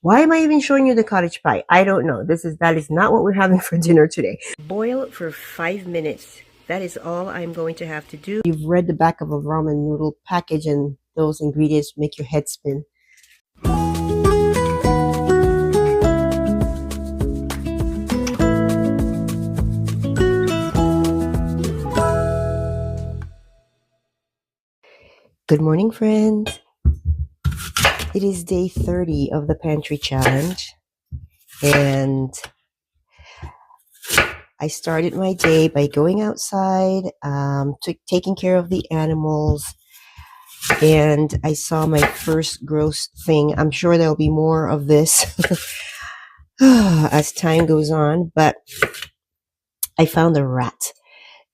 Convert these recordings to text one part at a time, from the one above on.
Why am I even showing you the cottage pie? I don't know. That is not what we're having for dinner today. Boil for 5 minutes. That is all I'm going to have to do. You've read the back of a ramen noodle package and those ingredients make your head spin. Good morning, friends. It is day 30 of the pantry challenge, and I started my day by going outside, taking care of the animals, and I saw my first gross thing. I'm sure there'll be more of this as time goes on, but I found a rat.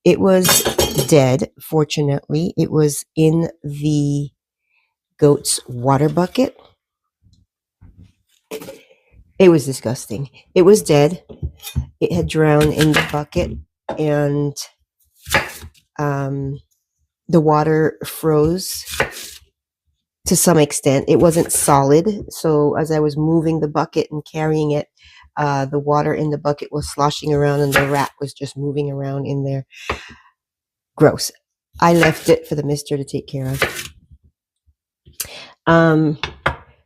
It was dead, fortunately. It was in the goat's water bucket. It was disgusting. It was dead. It had drowned in the bucket, and the water froze to some extent. It wasn't solid, so as I was moving the bucket and carrying it, the water in the bucket was sloshing around, and the rat was just moving around in there. Gross. I left it for the mister to take care of.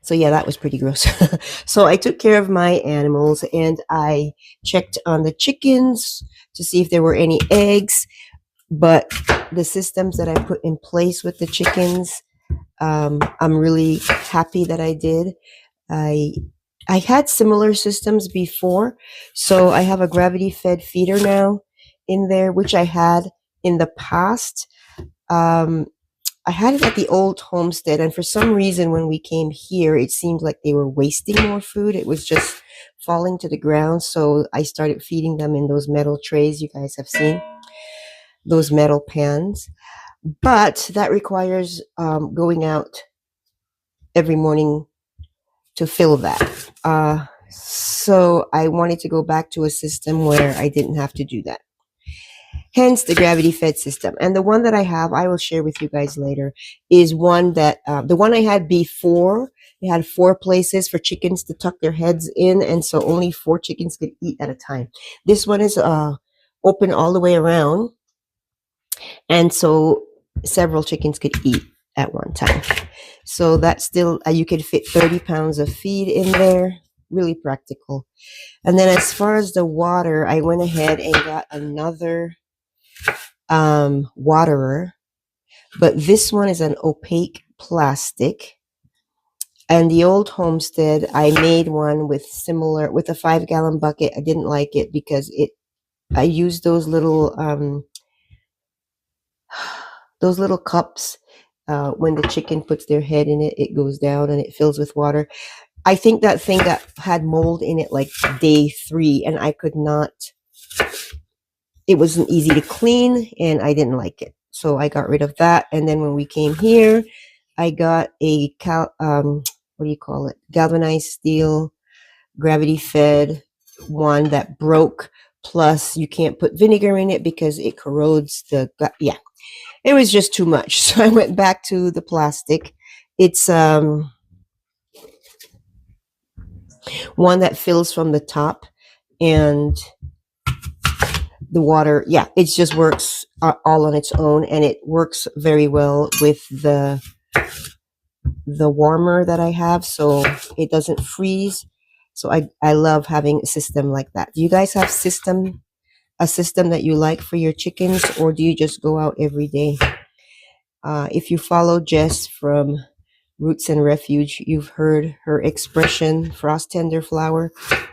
So yeah, that was pretty gross. So I took care of my animals, and I checked on the chickens to see if there were any eggs. But the systems that I put in place with the chickens, I'm really happy that I did. I had similar systems before, so I have a gravity-fed feeder now in there, which I had in the past. I had it at the old homestead, and for some reason when we came here, it seemed like they were wasting more food. It was just falling to the ground, so I started feeding them in those metal trays you guys have seen, those metal pans. But that requires going out every morning to fill that. So I wanted to go back to a system where I didn't have to do that. Hence the gravity-fed system. And the one that I have, I will share with you guys later, is one that, the one I had before, it had 4 places for chickens to tuck their heads in, and so only 4 chickens could eat at a time. This one is open all the way around, and so several chickens could eat at one time. So that's still, you could fit 30 pounds of feed in there. Really practical. And then as far as the water, I went ahead and got another waterer, but this one is an opaque plastic. And the old homestead, I made one with a 5-gallon bucket. I didn't like it because I used those little cups. When the chicken puts their head in it, it goes down and it fills with water. I think that thing had mold in it like day 3, and I could not. It wasn't easy to clean, and I didn't like it, so I got rid of that. And then when we came here, I got a galvanized steel, gravity-fed one that broke. Plus, you can't put vinegar in it because it corrodes the. Yeah, it was just too much. So I went back to the plastic. It's one that fills from the top, and the water, yeah, it just works all on its own, and it works very well with the warmer that I have, so it doesn't freeze. So I love having a system like that. Do you guys have a system that you like for your chickens, or do you just go out every day? If you follow Jess from Roots and Refuge, you've heard her expression, frost tender flower.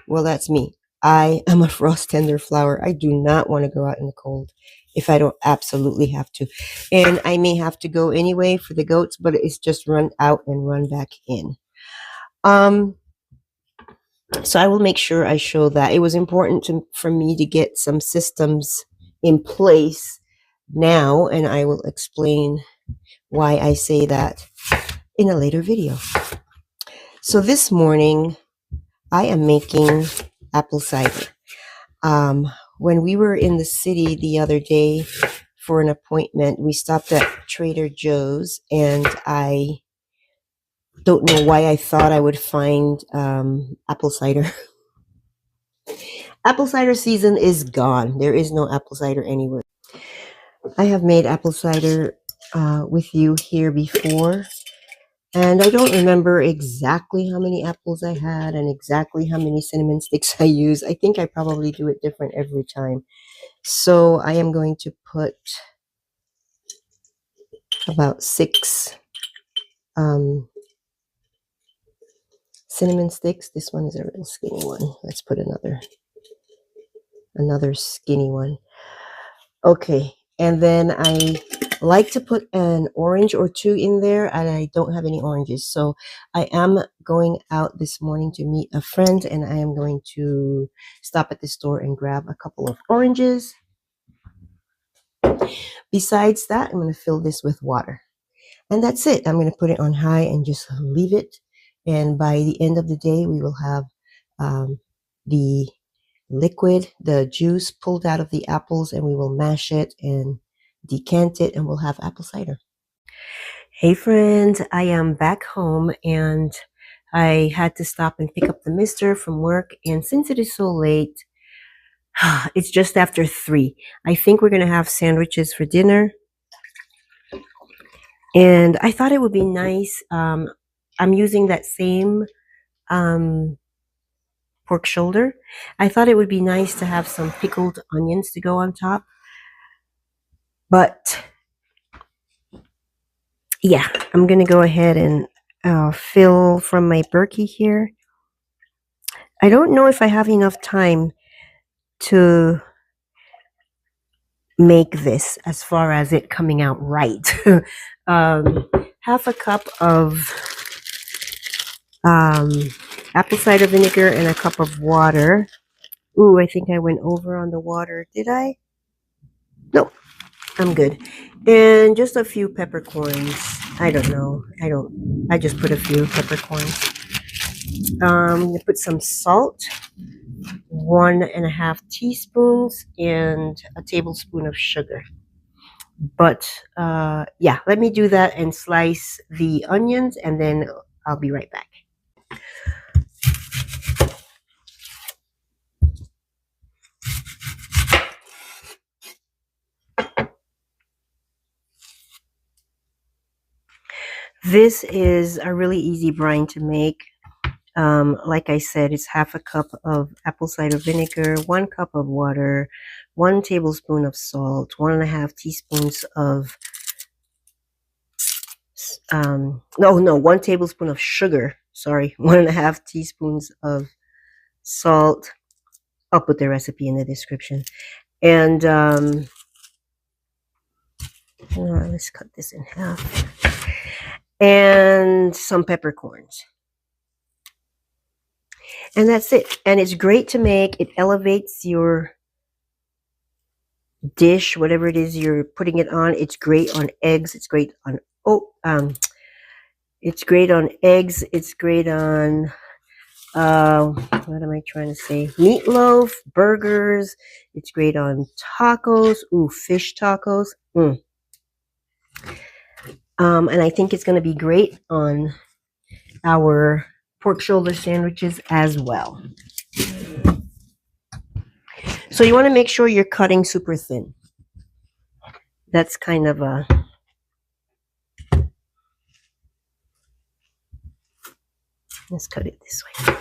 Well, that's me. I am a frost tender flower. I do not want to go out in the cold if I don't absolutely have to. And I may have to go anyway for the goats, but it's just run out and run back in. So I will make sure I show that. It was important for me to get some systems in place now, and I will explain why I say that in a later video. So this morning, I am making apple cider. When we were in the city the other day for an appointment, we stopped at Trader Joe's, and I Don't know why I thought I would find apple cider. Apple cider season is gone. There is no apple cider anywhere. I have made apple cider with you here before, and I don't remember exactly how many apples I had and exactly how many cinnamon sticks I use. I think I probably do it different every time. So I am going to put about 6 um, cinnamon sticks. This one is a real skinny one. Let's put another skinny one. Okay, and then I like to put an orange or 2 in there, and I don't have any oranges. So I am going out this morning to meet a friend, and I am going to stop at the store and grab a couple of oranges. Besides that, I'm going to fill this with water. And that's it. I'm going to put it on high and just leave it. And by the end of the day, we will have the liquid, the juice pulled out of the apples, and we will mash it and decant it, and we'll have apple cider. Hey friends, I am back home, and I had to stop and pick up the mister from work. And since it is so late, it's just after 3. I think we're going to have sandwiches for dinner. And I thought it would be nice. I'm using that same pork shoulder. I thought it would be nice to have some pickled onions to go on top. But yeah, I'm going to go ahead and fill from my Berkey here. I don't know if I have enough time to make this as far as it coming out right. Half a cup of apple cider vinegar and a cup of water. Ooh, I think I went over on the water. Did I? Nope, I'm good. And just a few peppercorns. I don't know. I just put a few peppercorns. I'm going to put some salt, 1.5 teaspoons, and a tablespoon of sugar. But yeah, let me do that and slice the onions, and then I'll be right back. This is a really easy brine to make. Like I said, it's half a cup of apple cider vinegar, 1 cup of water, 1 tablespoon of salt, 1.5 teaspoons of 1 tablespoon of sugar. Sorry, 1.5 teaspoons of salt. I'll put the recipe in the description. And let's cut this in half. And some peppercorns. And that's it. And it's great to make. It elevates your dish, whatever it is you're putting it on. It's great on eggs. It's great on it's great on eggs. It's great on what am I trying to say? Meatloaf, burgers. It's great on tacos. Ooh, fish tacos. And I think it's going to be great on our pork shoulder sandwiches as well. So you want to make sure you're cutting super thin. That's kind of a... Let's cut it this way.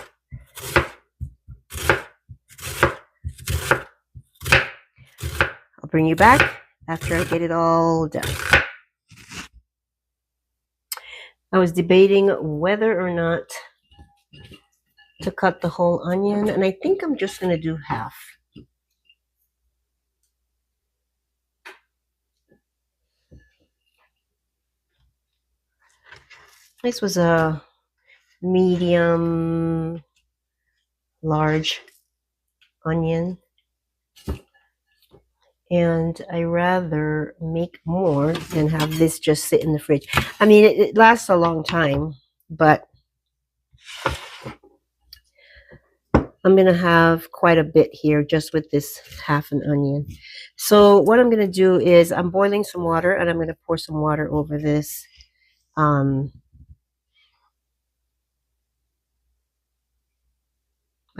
I'll bring you back after I get it all done. I was debating whether or not to cut the whole onion, and I think I'm just going to do half. This was a medium large onion, and I rather make more than have this just sit in the fridge. I mean, it lasts a long time, but I'm going to have quite a bit here just with this half an onion. So what I'm going to do is I'm boiling some water, and I'm going to pour some water over this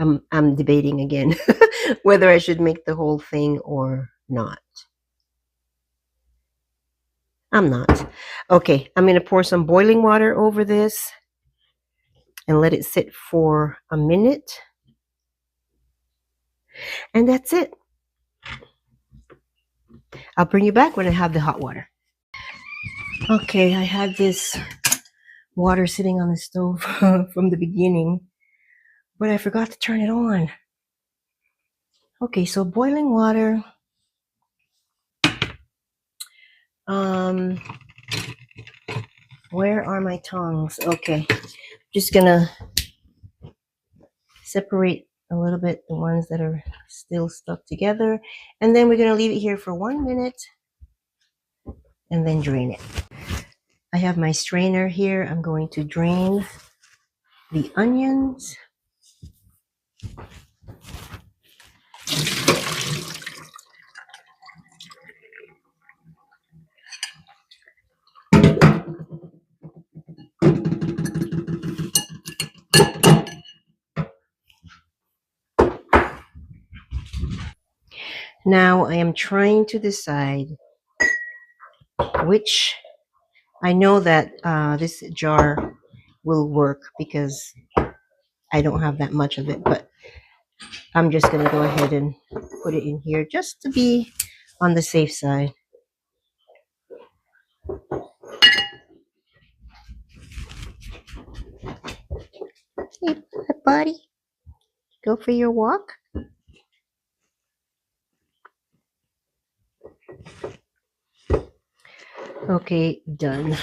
I'm debating again whether I should make the whole thing or not. I'm not. Okay, I'm gonna pour some boiling water over this and let it sit for a minute. And that's it. I'll bring you back when I have the hot water. Okay, I had this water sitting on the stove from the beginning, but I forgot to turn it on. Okay, so boiling water. Where are my tongs? Okay, just gonna separate a little bit the ones that are still stuck together, and then we're gonna leave it here for 1 minute and then drain it. I have my strainer here. I'm going to drain the onions. Now I am trying to decide which, I know that this jar will work because I don't have that much of it, but I'm just going to go ahead and put it in here just to be on the safe side. Hey, buddy, go for your walk. Okay, done.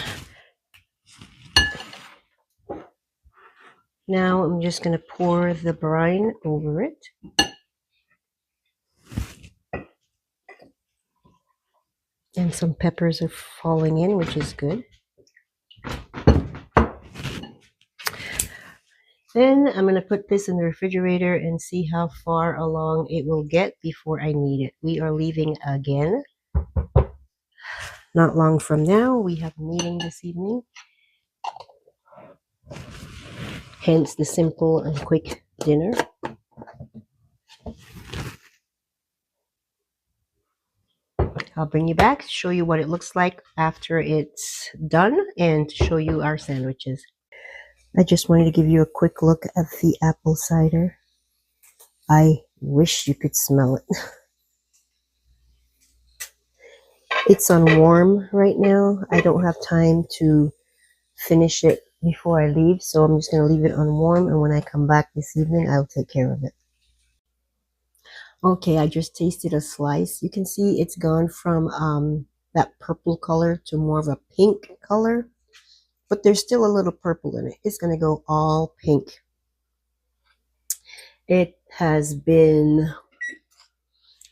Now I'm just going to pour the brine over it. And some peppers are falling in, which is good. Then I'm going to put this in the refrigerator and see how far along it will get before I need it. We are leaving again. Not long from now, we have a meeting this evening. Hence the simple and quick dinner. I'll bring you back, show you what it looks like after it's done, and show you our sandwiches. I just wanted to give you a quick look at the apple cider. I wish you could smell it. It's on warm right now. I don't have time to finish it before I leave, so I'm just going to leave it on warm, and when I come back this evening, I'll take care of it. Okay, I just tasted a slice. You can see it's gone from that purple color to more of a pink color, but there's still a little purple in it. It's going to go all pink. It has been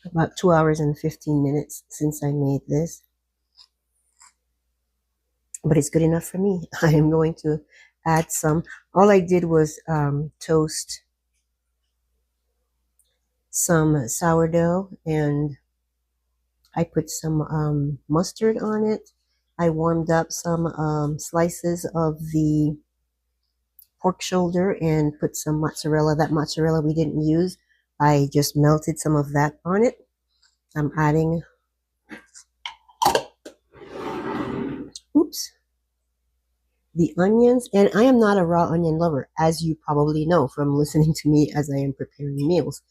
about 2 hours and 15 minutes since I made this, but it's good enough for me. I am going to add some. All I did was toast some sourdough, and I put some mustard on it. I warmed up some slices of the pork shoulder and put some mozzarella. That mozzarella we didn't use, I just melted some of that on it. I'm adding, the onions. And I am not a raw onion lover, as you probably know from listening to me as I am preparing meals.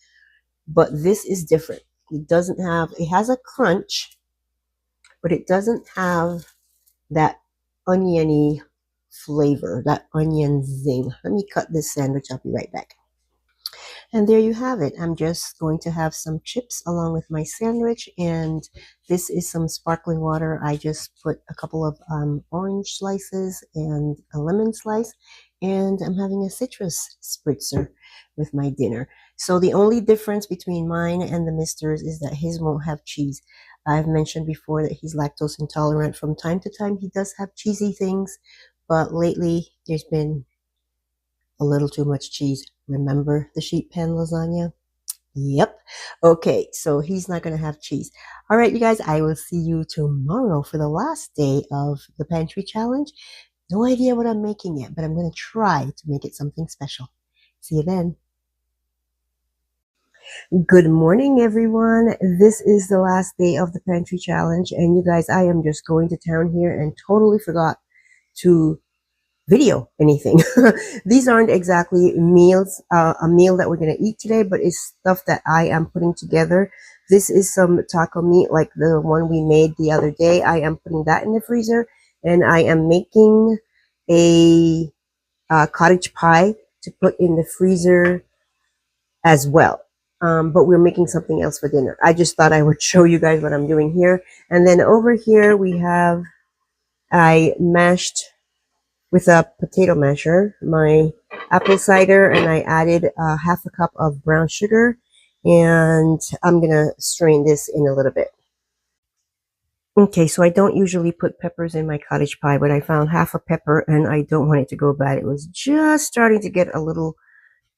But this is different. It doesn't have, it has a crunch, but it doesn't have that oniony flavor, that onion zing. Let me cut this sandwich. I'll be right back. And there you have it. I'm just going to have some chips along with my sandwich, and this is some sparkling water. I just put a couple of orange slices and a lemon slice, and I'm having a citrus spritzer with my dinner. So the only difference between mine and the Mister's is that his won't have cheese. I've mentioned before that he's lactose intolerant. From time to time, he does have cheesy things, but lately there's been a little too much cheese. Remember the sheet pan lasagna? Yep. Okay, so he's not going to have cheese. All right, you guys, I will see you tomorrow for the last day of the pantry challenge. No idea what I'm making yet, but I'm going to try to make it something special. See you then. Good morning, everyone. This is the last day of the pantry challenge, and you guys, I am just going to town here and totally forgot to video anything. These aren't exactly meals, a meal that we're going to eat today, but it's stuff that I am putting together. This is some taco meat like the one we made the other day. I am putting that in the freezer, and I am making a cottage pie to put in the freezer as well. But we're making something else for dinner. I just thought I would show you guys what I'm doing here. And then over here we have, I mashed with a potato masher my apple cider, and I added half a cup of brown sugar, and I'm gonna strain this in a little bit. Okay, so I don't usually put peppers in my cottage pie, but I found half a pepper and I don't want it to go bad. It was just starting to get a little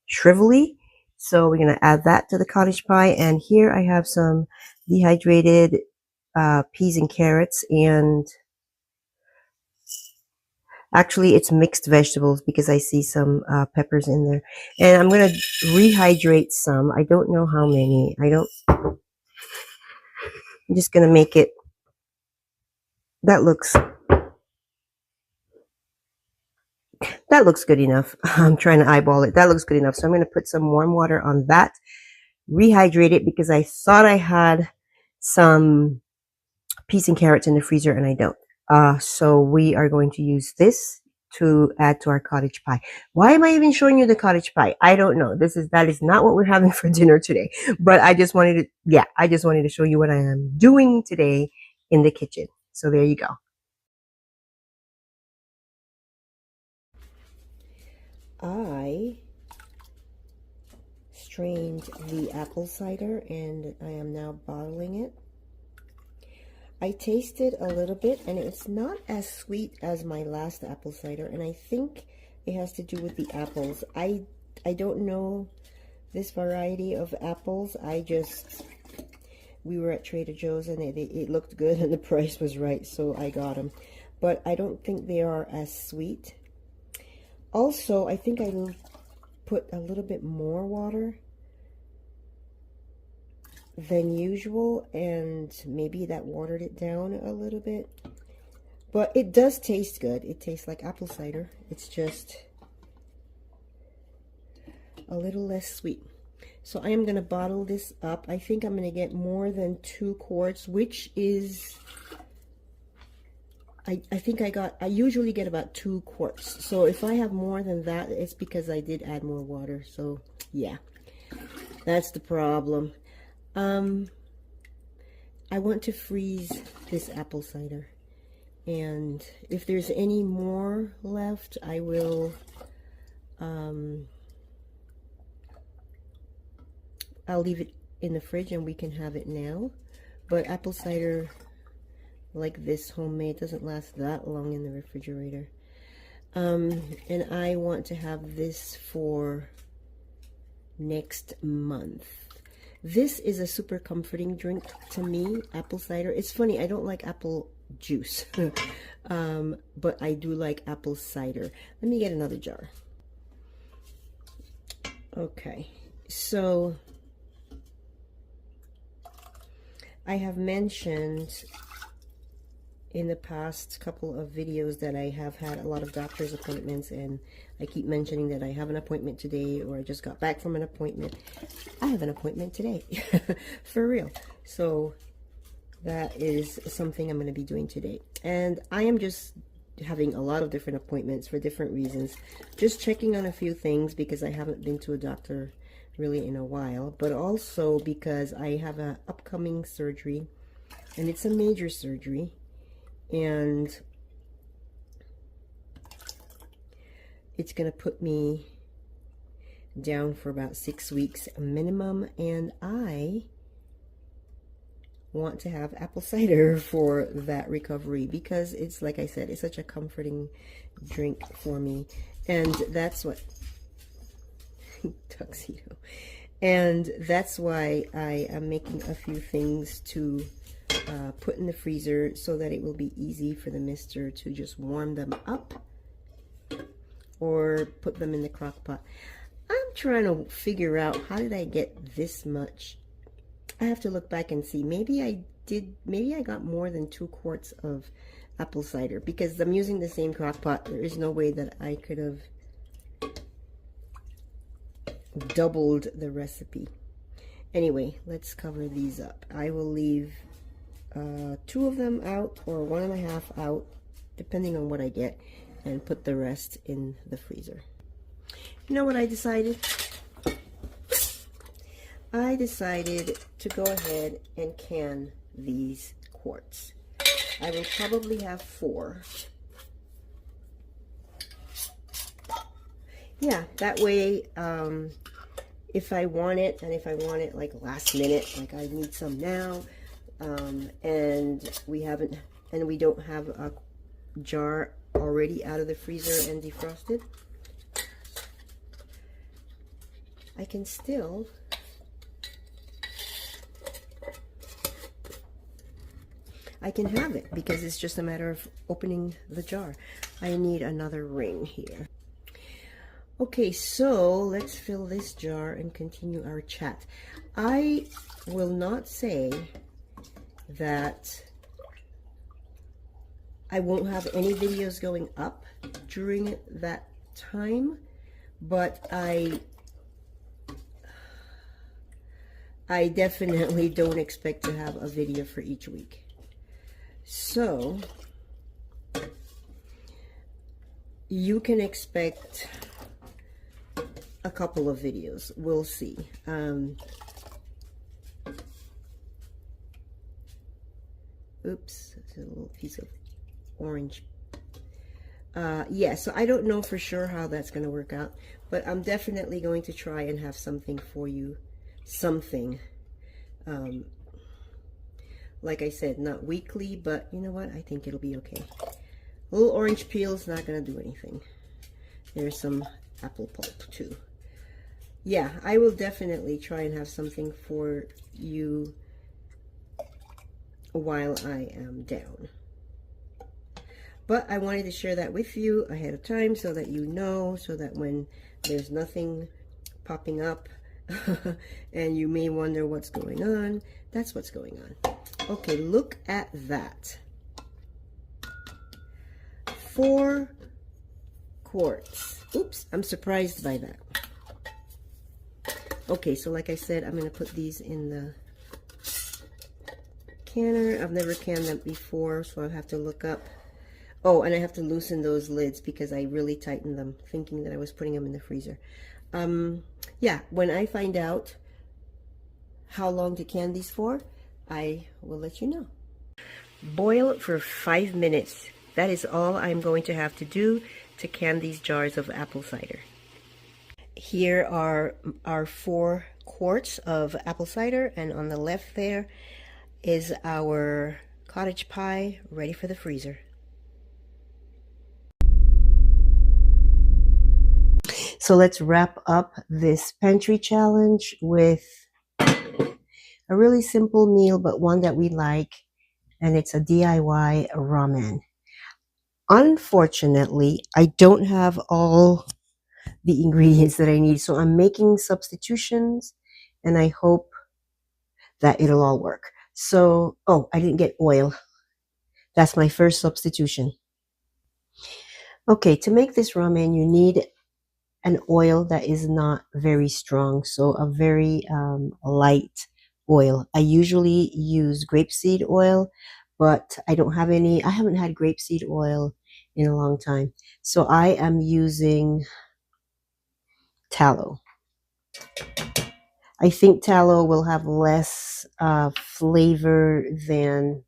shrivelly. So we're going to add that to the cottage pie. And here I have some dehydrated peas and carrots. And actually it's mixed vegetables because I see some peppers in there. And I'm going to rehydrate some. I don't know how many. I'm just going to make it. That looks good enough. I'm trying to eyeball it. That looks good enough. So I'm going to put some warm water on that. Rehydrate it because I thought I had some peas and carrots in the freezer and I don't. So we are going to use this to add to our cottage pie. Why am I even showing you the cottage pie? I don't know. That is not what we're having for dinner today. But I just wanted to show you what I am doing today in the kitchen. So there you go. I strained the apple cider and I am now bottling it. I tasted a little bit and it's not as sweet as my last apple cider, and I think it has to do with the apples. I don't know this variety of apples. We were at Trader Joe's and it looked good and the price was right, so I got them. But I don't think they are as sweet. Also, I think I put a little bit more water than usual, and maybe that watered it down a little bit. But it does taste good. It tastes like apple cider. It's just a little less sweet. So I am going to bottle this up. I think I'm going to get more than 2 quarts, which is, I think I usually get about 2 quarts. So if I have more than that, it's because I did add more water. So yeah, that's the problem. I want to freeze this apple cider, and if there's any more left, I will I'll leave it in the fridge and we can have it now. But apple cider like this homemade doesn't last that long in the refrigerator. And I want to have this for next month. This is a super comforting drink to me, apple cider. It's funny, I don't like apple juice, but I do like apple cider. Let me get another jar. Okay, so I have mentioned in the past couple of videos that I have had a lot of doctor's appointments, and I keep mentioning that I have an appointment today, or I just got back from an appointment. I have an appointment today, for real. So that is something I'm going to be doing today. And I am just having a lot of different appointments for different reasons. Just checking on a few things because I haven't been to a doctor really in a while, but also because I have an upcoming surgery, and it's a major surgery. And it's going to put me down for about 6 weeks minimum, and I want to have apple cider for that recovery because it's, like I said, it's such a comforting drink for me. And that's what tuxedo, and that's why I am making a few things to put in the freezer so that it will be easy for the mister to just warm them up or put them in the crock pot. I'm trying to figure out how did I get this much. I have to look back and see. Maybe I got more than 2 quarts of apple cider because I'm using the same crock pot. There is no way that I could have doubled the recipe. Anyway, let's cover these up. I will leave 2 of them out or 1.5 out, depending on what I get, and put the rest in the freezer. You know what I decided? I decided to go ahead and can these quarts. I will probably have 4. Yeah, that way, if I want it, and if I want it like last minute, like I need some now, and we don't have a jar already out of the freezer and defrosted, I can still have it because it's just a matter of opening the jar. I need another ring here. Okay, so let's fill this jar and continue our chat. I will not say that I won't have any videos going up during that time, but I definitely don't expect to have a video for each week. So you can expect a couple of videos. We'll see. Oops, that's a little piece of orange. Yeah, so I don't know for sure how that's going to work out, but I'm definitely going to try and have something for you. Something. Like I said, not weekly, but you know what? I think it'll be okay. A little orange peel is not going to do anything. There's some apple pulp too. Yeah, I will definitely try and have something for you while I am down. But I wanted to share that with you ahead of time so that you know, so that when there's nothing popping up and you may wonder what's going on, that's what's going on. Okay, look at that. 4 quarts. Oops, I'm surprised by that. Okay, so like I said, I'm going to put these in the canner. I've never canned them before, so I'll have to look up. Oh, and I have to loosen those lids because I really tightened them, thinking that I was putting them in the freezer. Yeah, when I find out how long to can these for, I will let you know. Boil for 5 minutes. That is all I'm going to have to do to can these jars of apple cider. Here are our 4 quarts of apple cider, and on the left there is our cottage pie ready for the freezer. So let's wrap up this pantry challenge with a really simple meal, but one that we like, and it's a DIY ramen. Unfortunately, I don't have all the ingredients that I need, so I'm making substitutions, and I hope that it'll all work. So, oh, I didn't get oil. That's my first substitution. Okay, to make this ramen, you need an oil that is not very strong, so a very light oil. I usually use grapeseed oil, but I don't have any. I haven't had grapeseed oil in a long time, so I am using tallow. I think tallow will have less flavor than,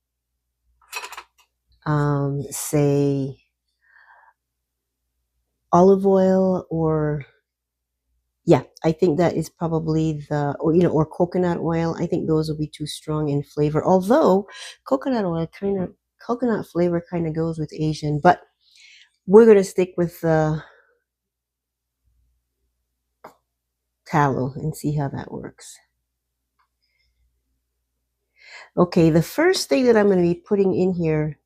say, olive oil, or yeah, I think that is probably or coconut oil. I think those will be too strong in flavor. Although coconut flavor kind of goes with Asian, but we're going to stick with the tallow and see how that works. Okay, the first thing that I'm going to be putting in here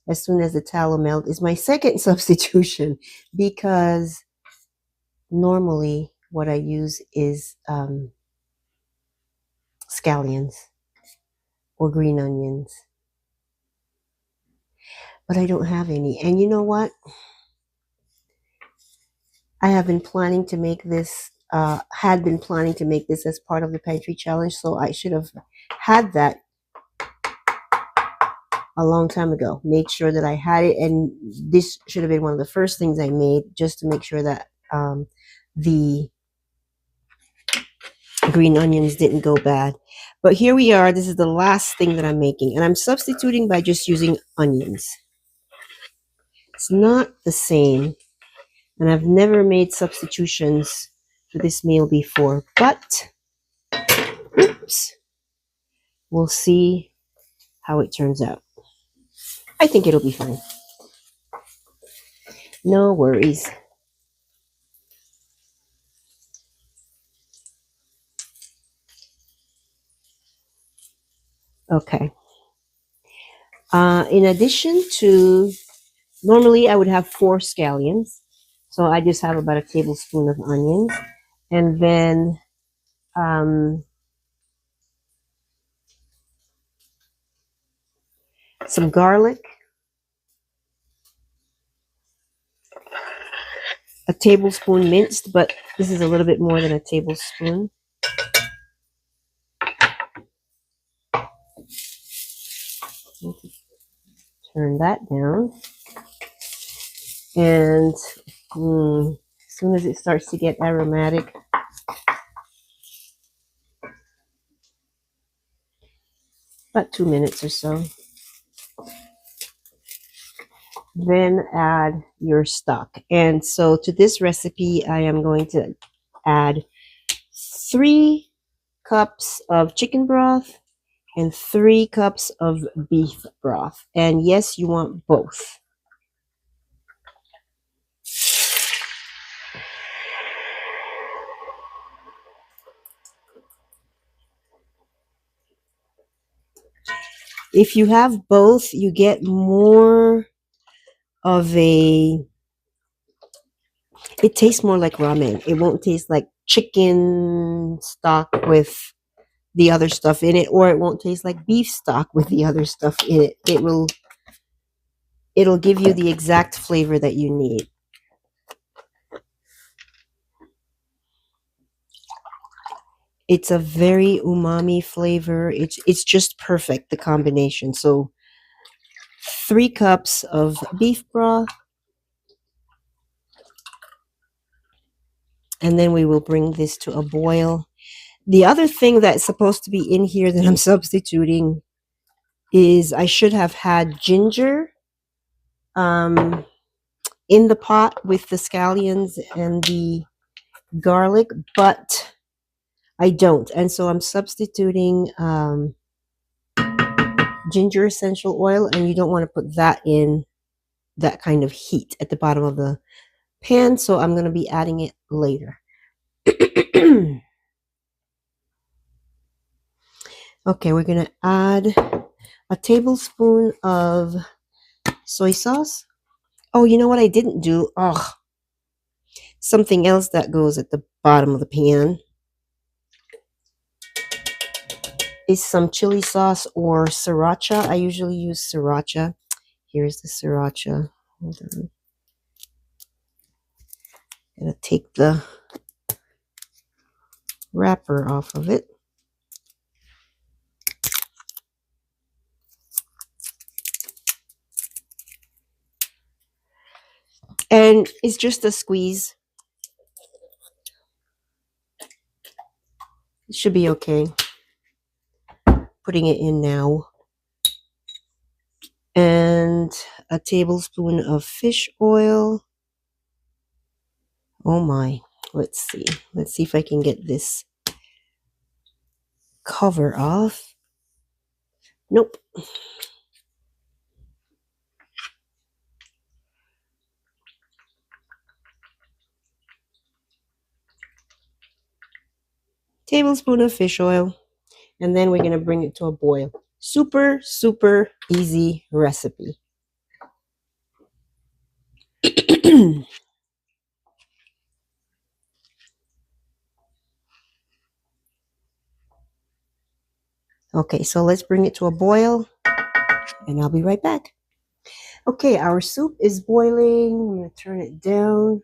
as soon as the tallow melts is my second substitution, because normally what I use is scallions or green onions. But I don't have any. And you know what? I have been planning to make this, had been planning to make this as part of the pantry challenge, so I should have had that a long time ago. Make sure that I had it, and this should have been one of the first things I made, just to make sure that the green onions didn't go bad. But here we are. This is the last thing that I'm making, and I'm substituting by just using onions. It's not the same, and I've never made substitutions for this meal before, but oops, we'll see how it turns out. I think it'll be fine. No worries. Okay. In addition to, normally I would have 4 scallions. So I just have about a tablespoon of onions. And then some garlic, a tablespoon minced, but this is a little bit more than a tablespoon. Turn that down. And as soon as it starts to get aromatic, about 2 minutes or so, then add your stock. And so to this recipe, I am going to add 3 cups of chicken broth and 3 cups of beef broth. And yes, you want both. If you have both, you get more of a, it tastes more like ramen. It won't taste like chicken stock with the other stuff in it, or it won't taste like beef stock with the other stuff in it. It'll give you the exact flavor that you need. It's a very umami flavor. It's just perfect, the combination. So 3 cups of beef broth. And then we will bring this to a boil. The other thing that's supposed to be in here that I'm substituting is I should have had ginger in the pot with the scallions and the garlic, but I don't. And so I'm substituting ginger essential oil, and you don't want to put that in that kind of heat at the bottom of the pan, so I'm going to be adding it later. Okay, we're going to add a tablespoon of soy sauce. Oh, you know what I didn't do? Oh, something else that goes at the bottom of the pan is some chili sauce or sriracha. I usually use sriracha. Here's the sriracha. Hold on. I'm going to take the wrapper off of it. And it's just a squeeze. It should be okay. Putting it in now. And a tablespoon of fish oil. Oh my. Let's see. Let's see if I can get this cover off. Nope. Tablespoon of fish oil. And then we're going to bring it to a boil. Super, super easy recipe. Okay, so let's bring it to a boil and I'll be right back. Okay, our soup is boiling. I'm going to turn it down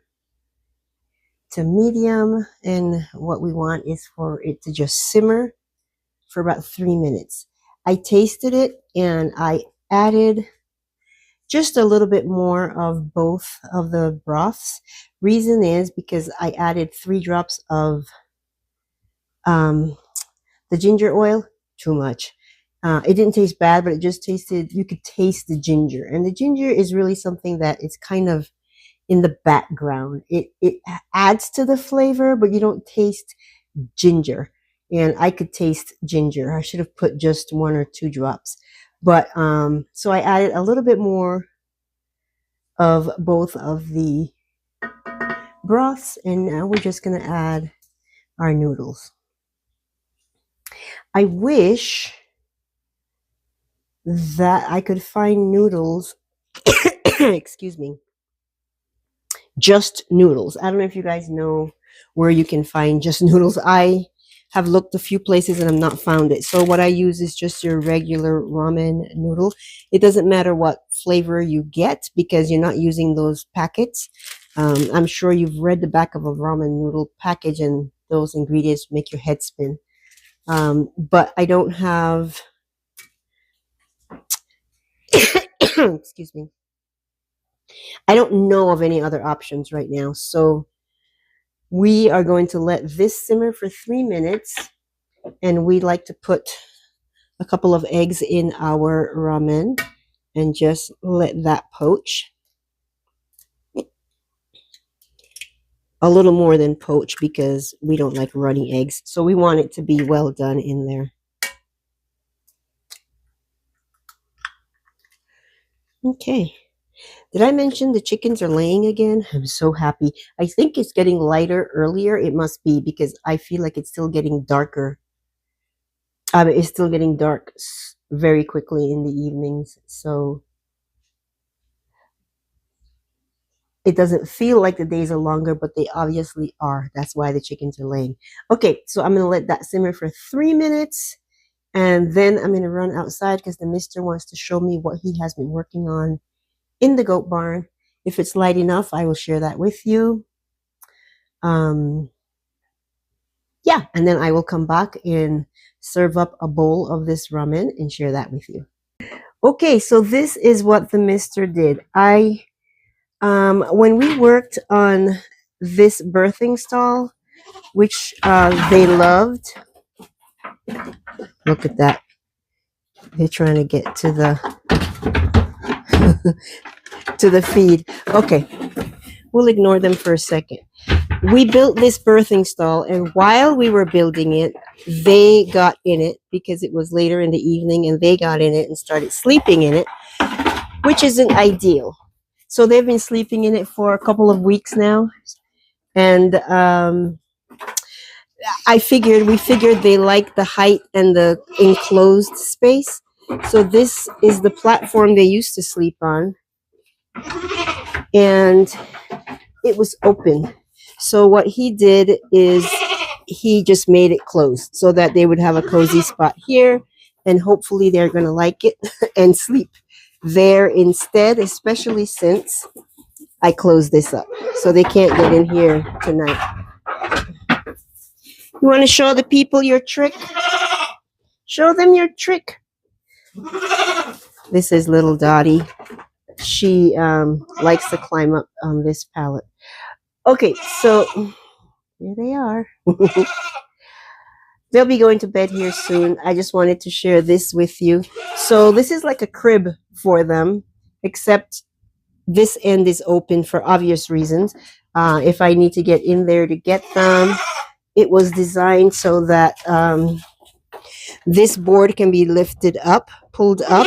to medium, and what we want is for it to just simmer for about 3 minutes. I tasted it and I added just a little bit more of both of the broths. Reason is because I added 3 drops of um, the ginger oil. Too much. It didn't taste bad, but it just tasted, you could taste the ginger. And the ginger is really something that it's kind of in the background. It adds to the flavor, but you don't taste ginger. And I could taste ginger. I should have put just 1 or 2 drops. But so I added a little bit more of both of the broths, and now we're just going to add our noodles. I wish that I could find noodles, excuse me, just noodles. I don't know if you guys know where you can find just noodles. I have looked a few places and I've not found it. So what I use is just your regular ramen noodle. It doesn't matter what flavor you get because you're not using those packets. I'm sure you've read the back of a ramen noodle package and those ingredients make your head spin. But I don't have, excuse me, I don't know of any other options right now. So we are going to let this simmer for 3 minutes, and we like to put a couple of eggs in our ramen and just let that poach. A little more than poach because we don't like runny eggs. So we want it to be well done in there. Okay. Did I mention the chickens are laying again? I'm so happy. I think it's getting lighter earlier. It must be because I feel like it's still getting darker. It's still getting dark very quickly in the evenings. So it doesn't feel like the days are longer, but they obviously are. That's why the chickens are laying. Okay, so I'm going to let that simmer for 3 minutes. And then I'm going to run outside because the mister wants to show me what he has been working on in the goat barn. If it's light enough, I will share that with you. Yeah, and then I will come back and serve up a bowl of this ramen and share that with you. Okay, so this is what the mister did. When we worked on this birthing stall, which they loved, look at that. They're trying to get to the to the feed. Okay, we'll ignore them for a second. We built this birthing stall, and while we were building it, they got in it because it was later in the evening, and they got in it and started sleeping in it, which isn't ideal. So they've been sleeping in it for a couple of weeks now, and we figured they like the height and the enclosed space. So this is the platform they used to sleep on, and it was open. So what he did is he just made it closed so that they would have a cozy spot here, and hopefully they're going to like it and sleep there instead, especially since I closed this up. So they can't get in here tonight. You want to show the people your trick? Show them your trick. This is little Dottie. She likes to climb up on this pallet. Okay, so here they are. They'll be going to bed here soon. I just wanted to share this with you. So this is like a crib for them, except this end is open for obvious reasons. If I need to get in there to get them, it was designed so that this board can be lifted up, pulled up,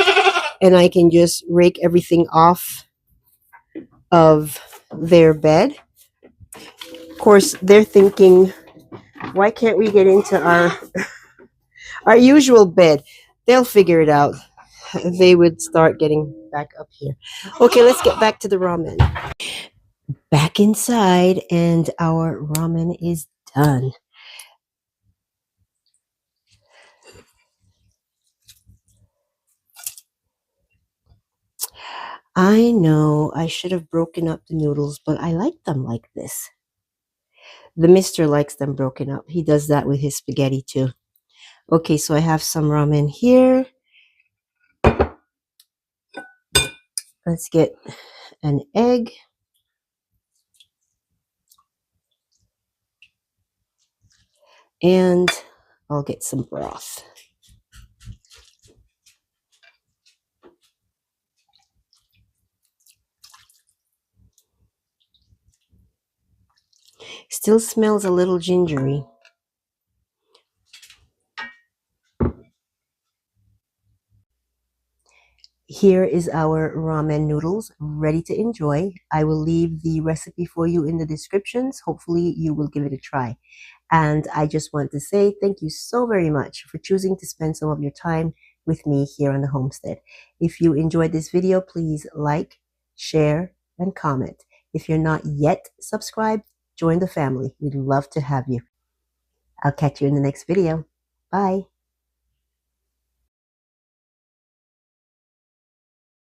and I can just rake everything off of their bed. Of course, they're thinking, why can't we get into our usual bed? They'll figure it out. They would start getting back up here. Okay, let's get back to the ramen. Back inside, and our ramen is done. I know I should have broken up the noodles, but I like them like this. The mister likes them broken up. He does that with his spaghetti too. Okay, so I have some ramen here. Let's get an egg. And I'll get some broth. Still smells a little gingery. Here is our ramen noodles ready to enjoy. I will leave the recipe for you in the descriptions. Hopefully you will give it a try. And I just want to say thank you so very much for choosing to spend some of your time with me here on the homestead. If you enjoyed this video, please like, share, and comment. If you're not yet subscribed, join the family. We'd love to have you. I'll catch you in the next video. Bye.